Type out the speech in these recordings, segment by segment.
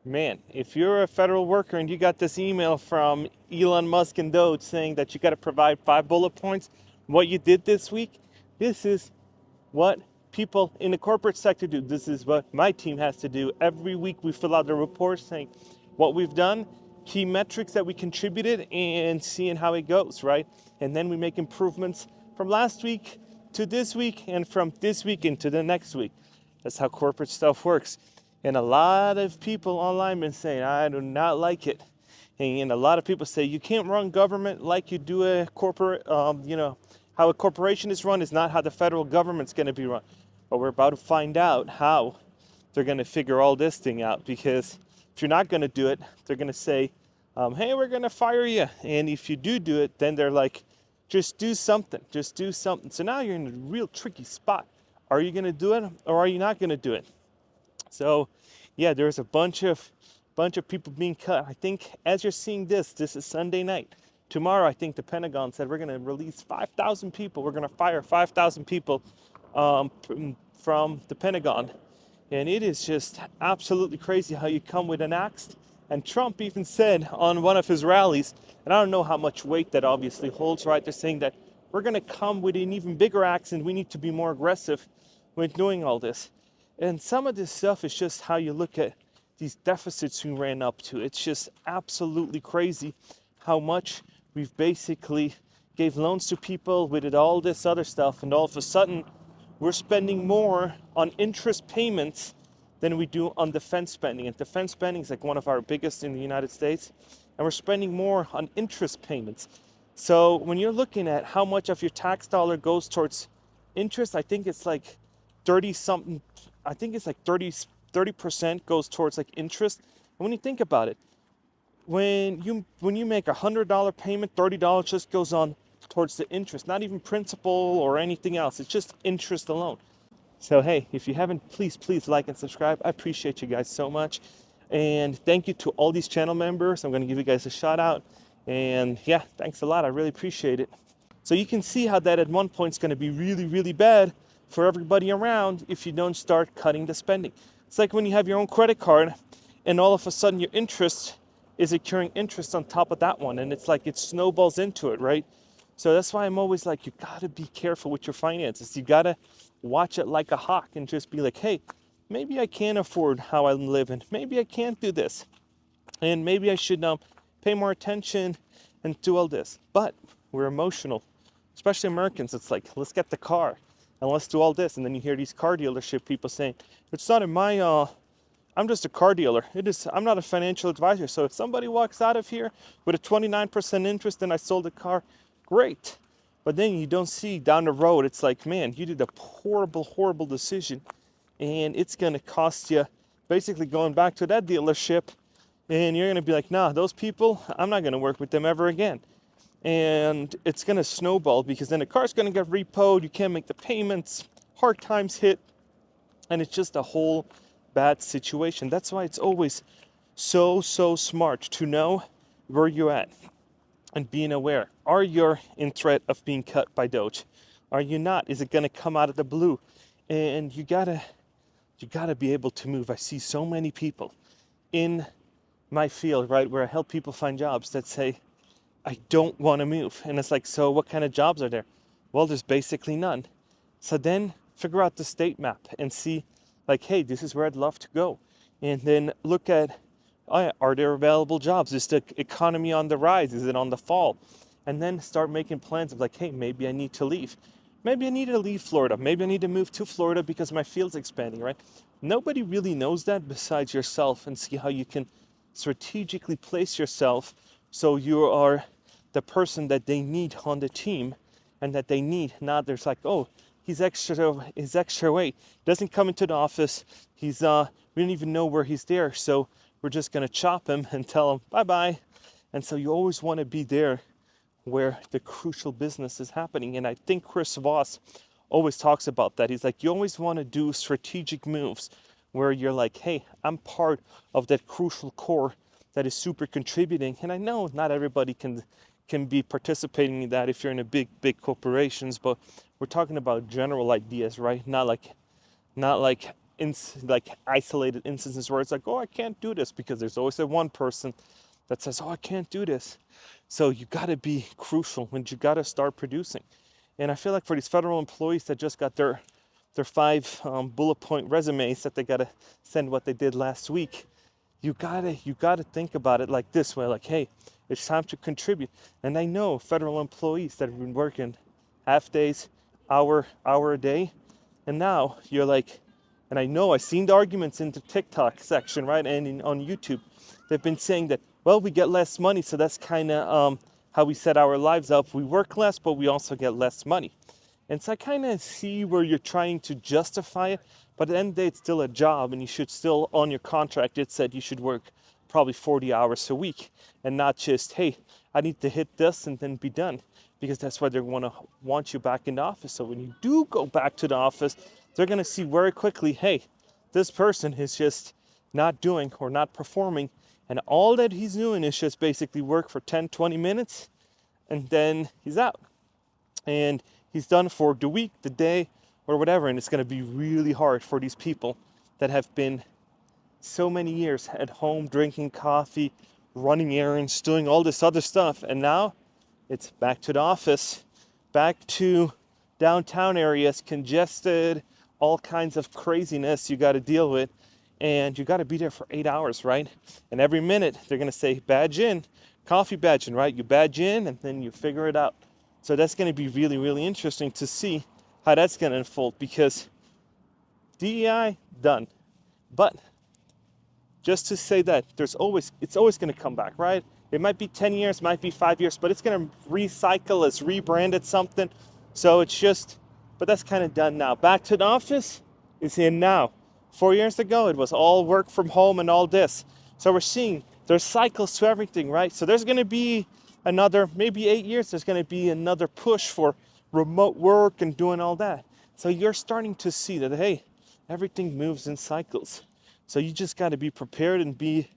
Man, if you're a federal worker and you got this email from Elon Musk and Doge saying that you got to provide 5 bullet points, what you did this week, this is what people in the corporate sector do. This is what my team has to do. Every week we fill out a report saying what we've done, key metrics that we contributed, and seeing how it goes, right? And then we make improvements from last week to this week and from this week into the next week. That's how corporate stuff works. And a lot of people online been saying, I do not like it. And a lot of people say you can't run government like you do a corporate, how a corporation is run is not how the federal government's going to be run. But we're about to find out how they're going to figure all this thing out, because if you're not going to do it, they're going to say, hey, we're going to fire you. And if you do it, then they're like, just do something. Just do something. So now you're in a real tricky spot. Are you going to do it or are you not going to do it? So, yeah, there's a bunch of people being cut. I think as you're seeing this is Sunday night. Tomorrow, I think the Pentagon said we're going to release 5,000 people. We're going to fire 5,000 people from the Pentagon. And it is just absolutely crazy how you come with an axe. And Trump even said on one of his rallies, and I don't know how much weight that obviously holds, right? They're saying that we're going to come with an even bigger axe and we need to be more aggressive with doing all this. And some of this stuff is just how you look at these deficits we ran up to. It's just absolutely crazy how much we've basically gave loans to people with all this other stuff, and all of a sudden we're spending more on interest payments than we do on defense spending. And defense spending is like one of our biggest in the United States, and we're spending more on interest payments. So when you're looking at how much of your tax dollar goes towards interest, I think it's like 30 something, I think it's like 30% goes towards like interest. And when you think about it, when you make $100 payment, $30 just goes on towards the interest, not even principal or anything else. It's just interest alone. So hey, if you haven't, please like and subscribe. I appreciate you guys so much. And thank you to all these channel members. I'm going to give you guys a shout out. And yeah, thanks a lot. I really appreciate it. So you can see how that at one point is going to be really, really bad for everybody around if you don't start cutting the spending. It's like when you have your own credit card and all of a sudden your interest is accruing interest on top of that one. And it's like it snowballs into it, right? So that's why I'm always like, you got to be careful with your finances. You got to watch it like a hawk and just be like, hey, maybe I can't afford how I'm living. Maybe I can't do this. And maybe I should pay more attention and do all this. But we're emotional, especially Americans. It's like, let's get the car and let's do all this. And then you hear these car dealership people saying, it's not in my, I'm just a car dealer. I'm not a financial advisor. So if somebody walks out of here with a 29% interest and I sold a car, great. But then you don't see down the road, it's like, man, you did a horrible, horrible decision. And it's going to cost you basically going back to that dealership. And you're going to be like, nah, those people, I'm not going to work with them ever again. And it's going to snowball because then the car's going to get repoed. You can't make the payments. Hard times hit. And it's just a whole bad situation. That's why it's always so smart to know where you're at and being aware. Are you in threat of being cut by Doge? Are you not? Is it going to come out of the blue? And you gotta be able to move. I see so many people in my field, right, where I help people find jobs that say, I don't want to move. And it's like, so what kind of jobs are there? Well, there's basically none. So then figure out the state map and see, like, hey, this is where I'd love to go. And then look at, are there available jobs? Is the economy on the rise? Is it on the fall? And then start making plans of like, hey, maybe I need to leave. Maybe I need to leave Florida. Maybe I need to move to Florida because my field's expanding, right? Nobody really knows that besides yourself, and see how you can strategically place yourself so you are the person that they need on the team and that they need. Not there's like, oh, he's extra weight. Doesn't come into the office. We don't even know where he's there. So we're just going to chop him and tell him bye-bye. And so you always want to be there where the crucial business is happening. And I think Chris Voss always talks about that. He's like, you always want to do strategic moves where you're like, hey, I'm part of that crucial core that is super contributing. And I know not everybody can be participating in that if you're in a big corporations, but we're talking about general ideas, right? Not like like isolated instances where it's like, oh, I can't do this, because there's always that one person that says, oh, I can't do this. So you got to be crucial when you got to start producing. And I feel like for these federal employees that just got their 5 bullet point resumes that they got to send what they did last week, you gotta think about it like this way, like, hey, it's time to contribute. And I know federal employees that have been working half days, hour a day, and now you're like, and I know I've seen the arguments in the TikTok section, right, and on YouTube. They've been saying that, well, we get less money, so that's kind of how we set our lives up. We work less, but we also get less money. And so I kind of see where you're trying to justify it, but at the end of the day, it's still a job, and you should still, on your contract, it said you should work probably 40 hours a week, and not just, hey, I need to hit this and then be done, because that's why they're going to want you back in the office. So when you do go back to the office, they're going to see very quickly, hey, this person is just not doing or not performing, and all that he's doing is just basically work for 10, 20 minutes, and then he's out. And he's done for the week, the day, or whatever, and it's going to be really hard for these people that have been so many years at home drinking coffee, running errands, doing all this other stuff, and now it's back to the office, back to downtown areas, congested, all kinds of craziness you got to deal with, and you got to be there for 8 hours, right? And every minute they're going to say, badge in, coffee badging, right? You badge in and then you figure it out. So that's going to be really, really interesting to see how that's going to unfold, because DEI, done. But just to say that it's always going to come back, right? It might be 10 years, might be 5 years, but it's going to recycle, it's rebranded something. So it's just, but that's kind of done now. Back to the office is in now. 4 years ago, it was all work from home and all this. So we're seeing there's cycles to everything, right? So there's going to be another, maybe 8 years, there's going to be another push for remote work and doing all that. So you're starting to see that, hey, everything moves in cycles. So you just got to be prepared and be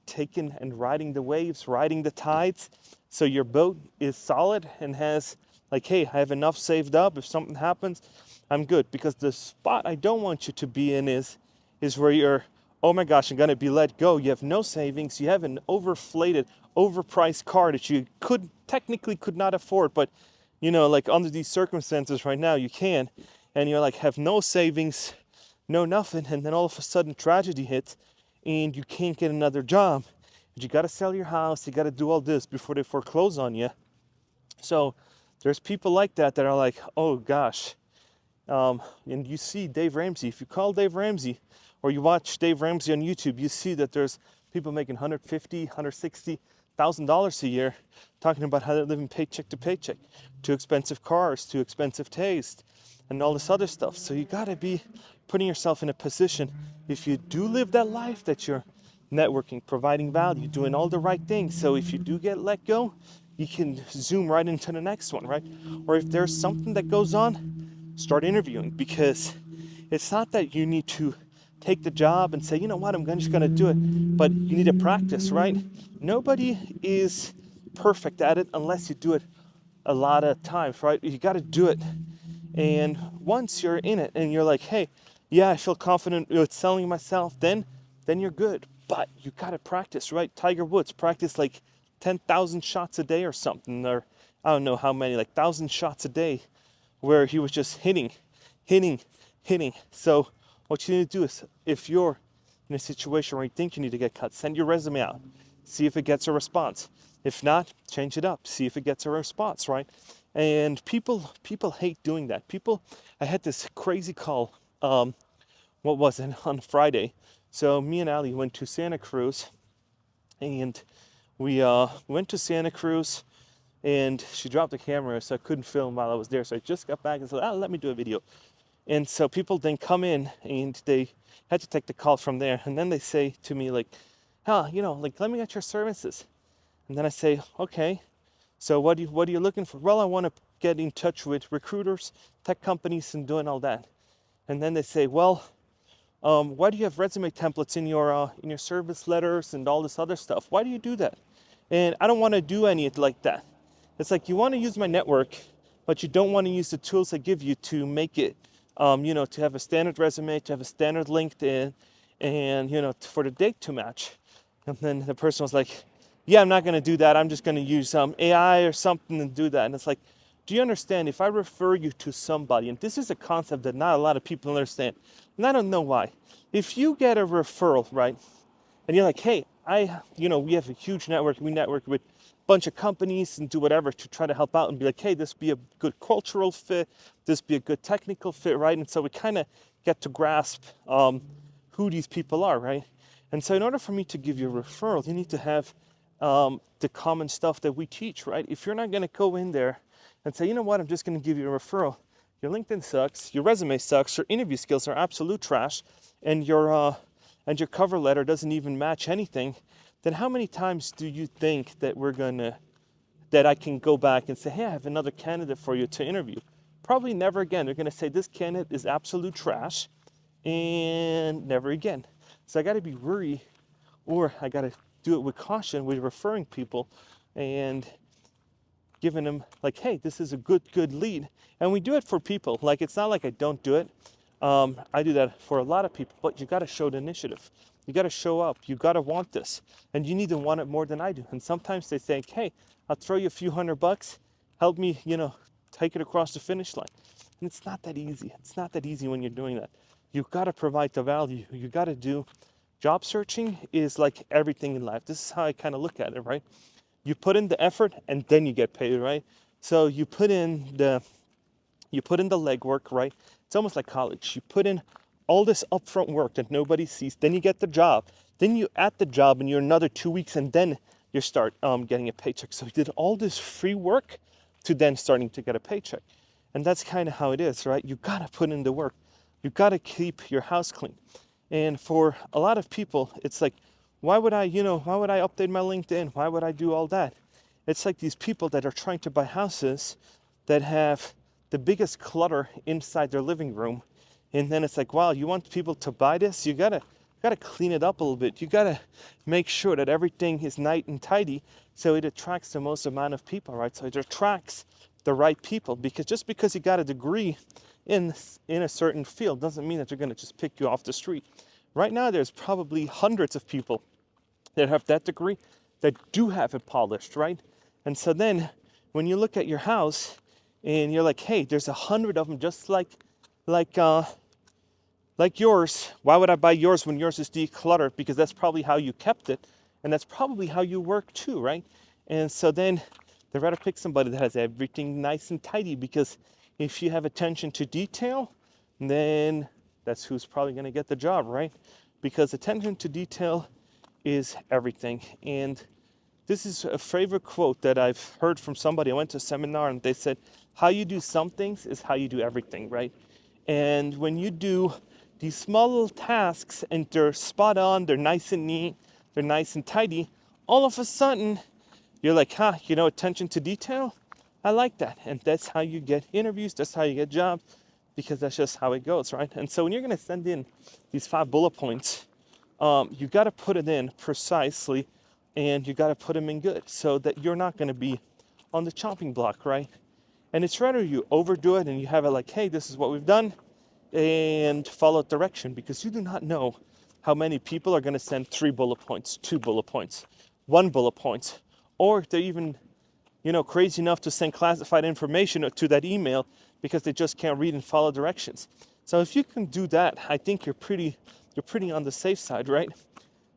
taking and riding the waves, riding the tides. So your boat is solid and has, like, hey, I have enough saved up. If something happens, I'm good. Because the spot I don't want you to be in is where you're, oh my gosh, I'm going to be let go. You have no savings. You have an overflated, overpriced car that you technically could not afford. But, you know, like under these circumstances right now, you can. And you're like, have no savings, no nothing. And then all of a sudden tragedy hits and you can't get another job. You got to sell your house. You got to do all this before they foreclose on you. So there's people like that are like, oh gosh. And you see Dave Ramsey. If you call Dave Ramsey or you watch Dave Ramsey on YouTube, you see that there's people making $150,000, $160,000 a year talking about how they're living paycheck to paycheck. Too expensive cars, too expensive taste, and all this other stuff. So you got to be putting yourself in a position, if you do live that life, that you're networking, providing value, doing all the right things. So if you do get let go, you can zoom right into the next one, right? Or if there's something that goes on, start interviewing, because it's not that you need to take the job and say, you know what, I'm just going to do it, but you need to practice, right? Nobody is perfect at it unless you do it a lot of times, right? You got to do it. And once you're in it and you're like, hey, yeah, I feel confident with selling myself, then you're good. But you got to practice, right? Tiger Woods practiced like 10,000 shots a day or something, or I don't know how many, like 1,000 shots a day, where he was just hitting. So what you need to do is, if you're in a situation where you think you need to get cut, send your resume out, see if it gets a response. If not, change it up, see if it gets a response, right? And people hate doing that. I had this crazy call, what was it, on Friday. So me and Ali went to Santa Cruz, and we went to Santa Cruz, and she dropped the camera, so I couldn't film while I was there. So I just got back and said, let me do a video. And so people then come in, and they had to take the call from there. And then they say to me, like, let me get your services. And then I say, okay, so what are you looking for? Well, I want to get in touch with recruiters, tech companies, and doing all that. And then they say, well, why do you have resume templates in your service letters and all this other stuff? Why do you do that? And I don't want to do any like that. It's like, you want to use my network, but you don't want to use the tools I give you to make it to have a standard resume, to have a standard LinkedIn, and for the date to match. And then the person was like, yeah, I'm not going to do that. I'm just going to use AI or something to do that. And it's like, do you understand? If I refer you to somebody, and this is a concept that not a lot of people understand, and I don't know why. If you get a referral, right, and you're like, hey, we have a huge network. We network with a bunch of companies and do whatever to try to help out and be like, hey, this be a good cultural fit. This be a good technical fit, right? And so we kind of get to grasp who these people are, right? And so in order for me to give you a referral, you need to have the common stuff that we teach, right? If you're not going to go in there and say, you know what, I'm just going to give you a referral. Your LinkedIn sucks, your resume sucks, your interview skills are absolute trash, and your cover letter doesn't even match anything, then how many times do you think that that I can go back and say, hey, I have another candidate for you to interview? Probably never again. They're gonna say this candidate is absolute trash, and never again. So I gotta be wary, or I gotta do it with caution with referring people and giving them like, hey, this is a good lead. And we do it for people. Like, it's not like I don't do it. I do that for a lot of people, but you got to show the initiative. You got to show up. You got to want this, and you need to want it more than I do. And sometimes they think, hey, I'll throw you a few $100. Help me, take it across the finish line. And it's not that easy. It's not that easy when you're doing that. You got to provide the value. You got to do. Job searching is like everything in life. This is how I kind of look at it, right? You put in the effort and then you get paid, right? So you put in the legwork, right? It's almost like college. You put in all this upfront work that nobody sees, then you get the job. Then you at the job and you're another 2 weeks and then you start getting a paycheck. So you did all this free work to then starting to get a paycheck. And that's kind of how it is, right? You gotta put in the work. You gotta keep your house clean. And for a lot of people, it's like, why would I update my LinkedIn? Why would I do all that? It's like these people that are trying to buy houses that have the biggest clutter inside their living room. And then it's like, wow, you want people to buy this? You gotta clean it up a little bit. You gotta make sure that everything is nice and tidy so it attracts the most amount of people, right? So it attracts the right people, because just because you got a degree in a certain field doesn't mean that they're gonna just pick you off the street. Right now, there's probably hundreds of people that have that degree that do have it polished, right? And so then when you look at your house and you're like, hey, there's 100 of them just like yours. Why would I buy yours when yours is decluttered? Because that's probably how you kept it, and that's probably how you work too, right? And so then they'd rather pick somebody that has everything nice and tidy, because if you have attention to detail, then that's who's probably going to get the job, right? Because attention to detail is everything. And this is a favorite quote that I've heard from somebody. I went to a seminar and they said, how you do some things is how you do everything, right? And when you do these small little tasks and they're spot on, they're nice and neat, they're nice and tidy, all of a sudden you're like, attention to detail, I like that. And that's how you get interviews, that's how you get jobs, because that's just how it goes, right? And so when you're gonna send in these 5 bullet points, you gotta put it in precisely, and you gotta put them in good so that you're not gonna be on the chopping block, right? And it's rather you overdo it and you have it like, hey, this is what we've done, and follow direction, because you do not know how many people are gonna send 3 bullet points, 2 bullet points, 1 bullet point, or if they're even crazy enough to send classified information to that email because they just can't read and follow directions. So if you can do that, I think you're pretty on the safe side, right?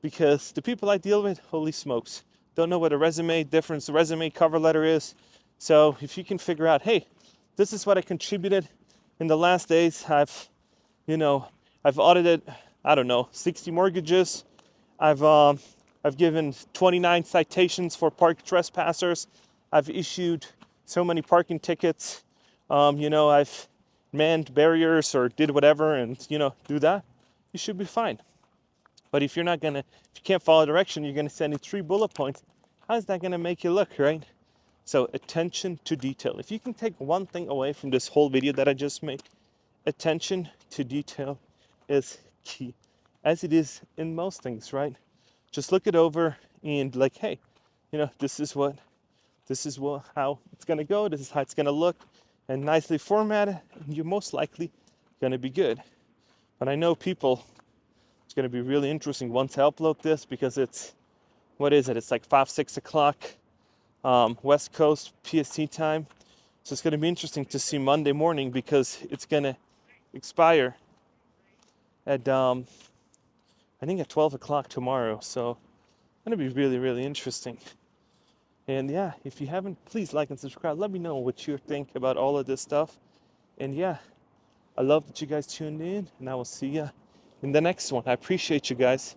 Because the people I deal with, holy smokes, don't know what a resume cover letter is. So if you can figure out, hey, this is what I contributed in the last days. I've audited, 60 mortgages. I've given 29 citations for park trespassers. I've issued so many parking tickets. I've manned barriers or did whatever, and do that, you should be fine. But if you can't follow direction, you're gonna send in 3 bullet points. How's that gonna make you look, right? So attention to detail. If you can take one thing away from this whole video that I just made, attention to detail is key, as it is in most things, right? Just look it over and like, hey, this is how it's gonna go. This is how it's gonna look, and nicely formatted. And you most likely gonna be good. But I know people, it's gonna be really interesting once I upload this, because it's, what is it? It's like 5, 6 o'clock West Coast PST time. So it's gonna be interesting to see Monday morning, because it's gonna expire at I think at 12 o'clock tomorrow. So it's gonna be really, really interesting. And yeah, if you haven't, please like and subscribe. Let me know what you think about all of this stuff. And yeah, I love that you guys tuned in, and I will see ya in the next one. I appreciate you guys.